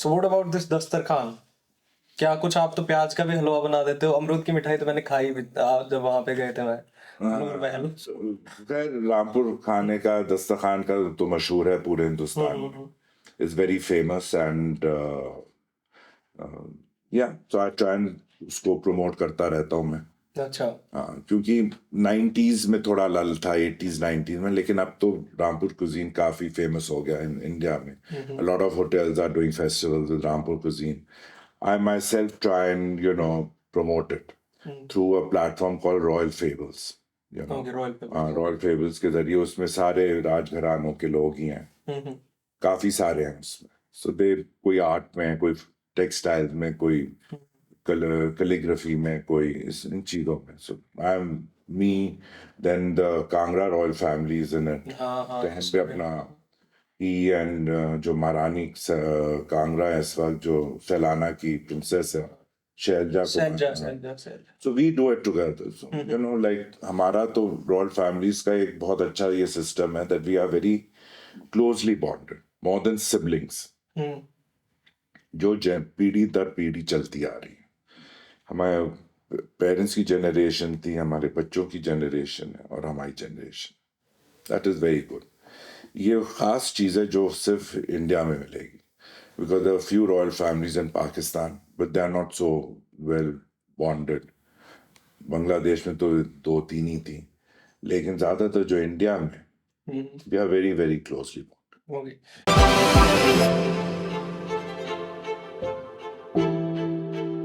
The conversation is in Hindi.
सो व्हाट अबाउट दिस दस्तरखान? क्या कुछ आप तो प्याज का भी हलवा बना देते हो, अमरूद की मिठाई तो मैंने खाई भी जब वहां पे गए थे मैं नूर महल। खैर रामपुर खाने का दस्तरखान का तो मशहूर है पूरे हिंदुस्तान में, इज वेरी फेमस एंड या सो आई ट्राई एंड उसको प्रमोट करता रहता हूँ मैं। अच्छा। हाँ, क्योंकि 90s में थोड़ा लल था, 80s 90s में, लेकिन अब तो रामपुर कुजीन काफी फेमस हो गया इन इंडिया में। A lot of hotels are doing festivals with Rampur Cuisine. I myself try and promote it through a platform called Royal Fables. Okay, Royal Fables. हाँ, Royal Fables के जरिए उसमें सारे राजघरानों के लोग ही हैं, काफी सारे हैं उसमें। So they कोई आर्ट में, कोई टेक्सटाइल्स में, कोई कैलीग्राफी में, कोई इन चीजों में। So I'm me, then the Kangra royal family is in it. हाँ तो पे अपना ही एंड जो महारानी कांगड़ा है इस वक्त, जो सैलाना की प्रिंसेस है, Shailaja Sahaja. So we do it together. So like हमारा तो रॉयल फैमिलीज का एक बहुत अच्छा ये सिस्टम है that we are very closely bonded, more than siblings, जो पीढ़ी दर पीढ़ी चलती आ रही है। हमारे पेरेंट्स की जनरेशन थी, हमारे बच्चों की जनरेशन है, और हमारी generation. That is very good. ये खास चीज़ है जो सिर्फ इंडिया में मिलेगी, because there are few royal families in Pakistan but they are not so well bonded. Bangladesh में तो 2-3 ही थी, लेकिन ज़्यादातर जो इंडिया में, we are very very closely bonded.